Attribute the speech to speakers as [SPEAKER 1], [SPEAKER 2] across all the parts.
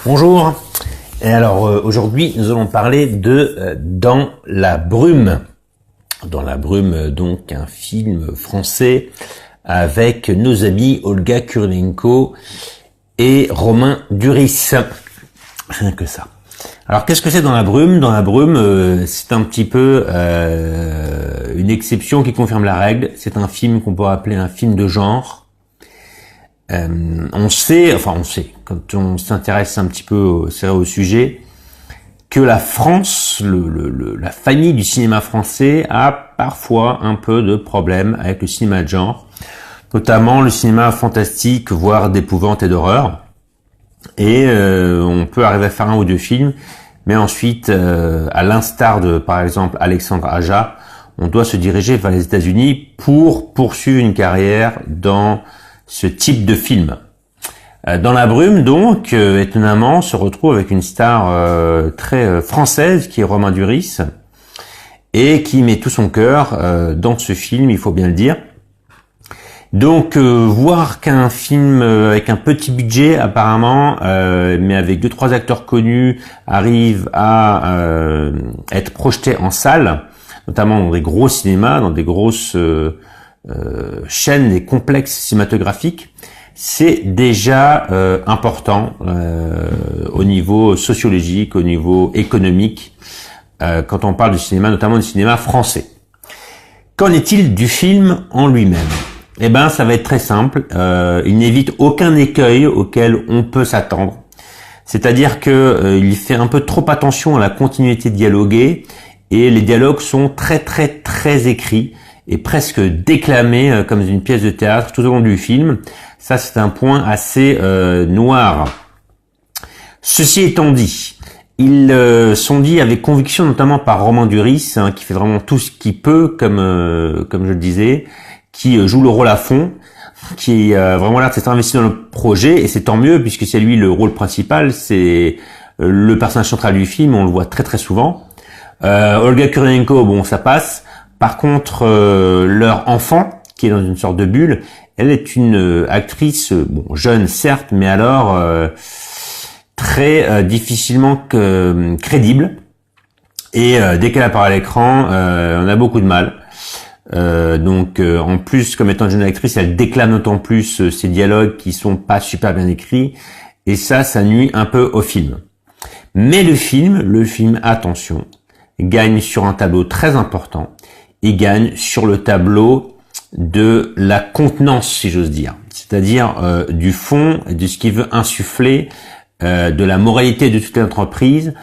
[SPEAKER 1] Bonjour. Et alors aujourd'hui nous allons parler de Dans la brume. Dans la brume, donc un film français avec nos amis Olga Kurylenko et Romain Duris. Rien que ça. Alors qu'est-ce que c'est Dans la brume? Dans la brume, c'est un petit peu une exception qui confirme la règle. C'est un film qu'on pourrait appeler un film de genre. On sait, quand on s'intéresse un petit peu au sujet, que la France, la famille du cinéma français a parfois un peu de problème avec le cinéma de genre, notamment le cinéma fantastique, voire d'épouvante et d'horreur. Et on peut arriver à faire un ou deux films, mais ensuite, à l'instar de, par exemple, Alexandre Aja, on doit se diriger vers les États-Unis pour poursuivre une carrière dans ce type de film. Dans la brume, donc, étonnamment, on se retrouve avec une star très française qui est Romain Duris et qui met tout son cœur dans ce film, il faut bien le dire. Donc, voir qu'un film avec un petit budget, apparemment, mais avec 2-3 acteurs connus, arrive à être projeté en salle, notamment dans des gros cinémas, dans des grosses chaînes et complexes cinématographiques, c'est déjà important au niveau sociologique, au niveau économique, quand on parle du cinéma, notamment du cinéma français. Qu'en est-il du film en lui-même? Eh ben, ça va être très simple. Il n'évite aucun écueil auquel on peut s'attendre. C'est-à-dire que il fait un peu trop attention à la continuité dialoguée et les dialogues sont très écrits et presque déclamés comme une pièce de théâtre tout au long du film. Ça, c'est un point assez noir. Ceci étant dit, ils sont dits avec conviction, notamment par Romain Duris, qui fait vraiment tout ce qu'il peut, comme je le disais, qui joue le rôle à fond, qui a vraiment l'air de s'être investi dans le projet, et c'est tant mieux, puisque c'est lui le rôle principal, c'est le personnage central du film, on le voit très souvent. Olga Kurylenko, bon, ça passe. Par contre, leur enfant, qui est dans une sorte de bulle, elle est une actrice, bon, jeune certes, mais alors très difficilement crédible. Et dès qu'elle apparaît à l'écran, on a beaucoup de mal. Donc, en plus, comme étant une jeune actrice, elle déclame d'autant plus ces dialogues qui sont pas super bien écrits. Et ça nuit un peu au film. Mais le film, attention, gagne sur un tableau très important. Il gagne sur le tableau de la contenance, si j'ose dire. C'est-à-dire du fond, de ce qu'il veut insuffler, de la moralité de toute l'entreprise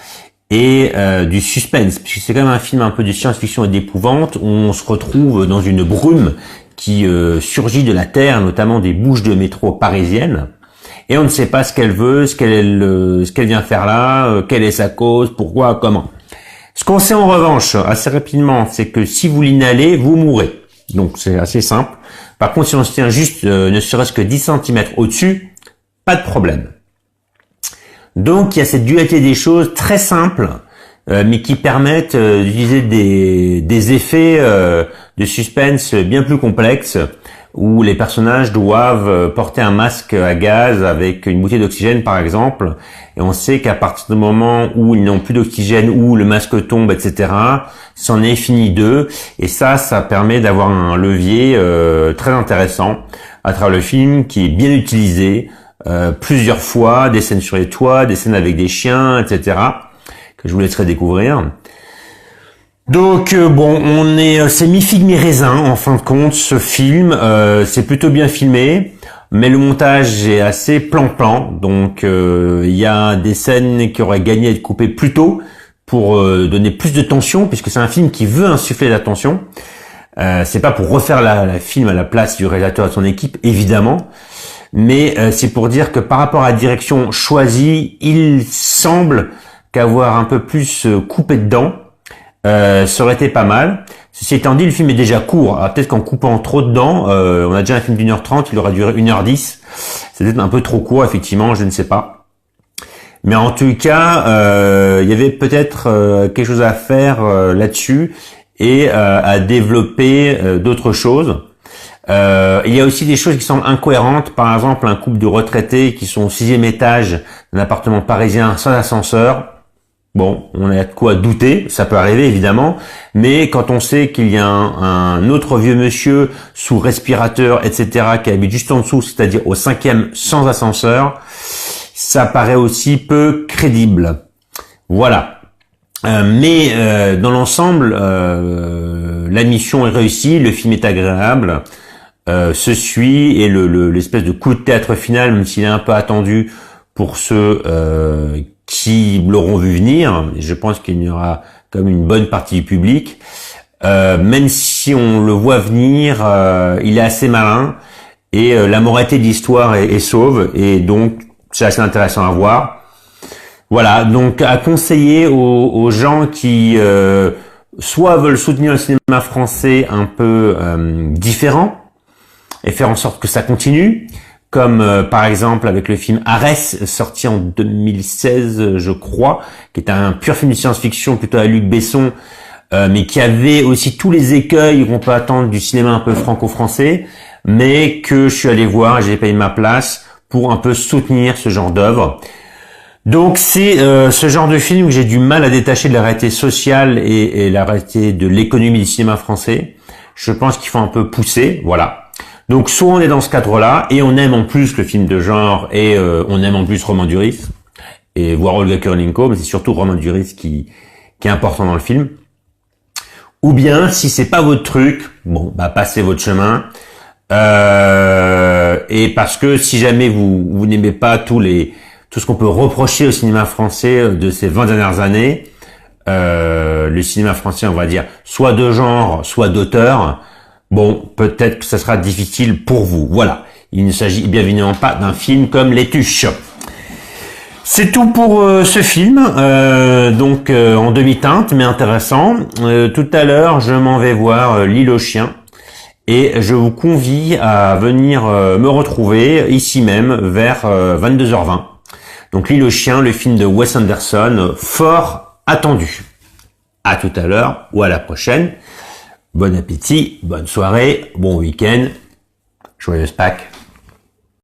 [SPEAKER 1] et du suspense. Puisque c'est quand même un film un peu de science-fiction et d'épouvante où on se retrouve dans une brume qui surgit de la terre, notamment des bouches de métro parisiennes. Et on ne sait pas ce qu'elle veut, ce qu'elle vient faire là, quelle est sa cause, pourquoi, comment. Ce qu'on sait en revanche assez rapidement, c'est que si vous l'inhalez, vous mourrez. Donc c'est assez simple. Par contre, si on se tient juste ne serait-ce que 10 cm au-dessus, pas de problème. Donc il y a cette dualité des choses très simples, mais qui permettent d'utiliser des effets de suspense bien plus complexes, où les personnages doivent porter un masque à gaz avec une bouteille d'oxygène par exemple, et on sait qu'à partir du moment où ils n'ont plus d'oxygène, où le masque tombe, etc., c'en est fini d'eux, et ça permet d'avoir un levier très intéressant à travers le film, qui est bien utilisé plusieurs fois, des scènes sur les toits, des scènes avec des chiens, etc., que je vous laisserai découvrir. Donc bon, c'est mi-figue mi-raisin en fin de compte. Ce film, c'est plutôt bien filmé, mais le montage est assez plan-plan. Donc il y a des scènes qui auraient gagné à être coupées plus tôt pour donner plus de tension, puisque c'est un film qui veut insuffler la tension. C'est pas pour refaire la film à la place du réalisateur et de son équipe, évidemment, mais c'est pour dire que par rapport à la direction choisie, il semble qu'avoir un peu plus coupé dedans, ça aurait été pas mal. Ceci étant dit, le film est déjà court. Alors peut-être qu'en coupant trop dedans, on a déjà un film d'1h30, il aura duré 1h10. C'est peut-être un peu trop court, effectivement, je ne sais pas. Mais en tout cas, il y avait peut-être quelque chose à faire là-dessus et à développer d'autres choses. Il y a aussi des choses qui semblent incohérentes. Par exemple, un couple de retraités qui sont au 6e étage d'un appartement parisien sans ascenseur. Bon, on a de quoi douter, ça peut arriver évidemment, mais quand on sait qu'il y a un autre vieux monsieur sous respirateur, etc., qui habite juste en dessous, c'est-à-dire au 5e sans ascenseur, ça paraît aussi peu crédible. Voilà. Mais dans l'ensemble, la mission est réussie, le film est agréable, se suit, et l'espèce de coup de théâtre final, même s'il est un peu attendu pour ceux qui l'auront vu venir, je pense qu'il y aura comme une bonne partie du public, même si on le voit venir, il est assez malin, et la moralité de l'histoire est sauve, et donc c'est assez intéressant à voir. Voilà, donc à conseiller aux gens qui soit veulent soutenir le cinéma français un peu différent et faire en sorte que ça continue, comme par exemple avec le film Arès, sorti en 2016 je crois, qui est un pur film de science-fiction plutôt à Luc Besson, mais qui avait aussi tous les écueils qu'on peut attendre du cinéma un peu franco-français, mais que je suis allé voir, j'ai payé ma place pour un peu soutenir ce genre d'œuvre. Donc c'est ce genre de film que j'ai du mal à détacher de la réalité sociale et la réalité de l'économie du cinéma français. Je pense qu'il faut un peu pousser, voilà. Donc soit on est dans ce cadre-là et on aime en plus le film de genre et on aime en plus Romain Duris et voir Olga Kurylenko, mais c'est surtout Romain Duris qui est important dans le film. Ou bien si c'est pas votre truc, bon bah passez votre chemin. Et parce que si jamais vous n'aimez pas tout ce qu'on peut reprocher au cinéma français de ces 20 dernières années, le cinéma français, on va dire, soit de genre, soit d'auteur, bon, peut-être que ça sera difficile pour vous. Voilà. Il ne s'agit bien évidemment pas d'un film comme Les Tuches. C'est tout pour ce film, donc en demi-teinte, mais intéressant. Tout à l'heure, je m'en vais voir L'Île aux chiens. Et je vous convie à venir me retrouver ici même vers 22h20. Donc L'Île aux chiens, le film de Wes Anderson, fort attendu. À tout à l'heure ou à la prochaine. Bon appétit, bonne soirée, bon week-end, joyeuse Pâques.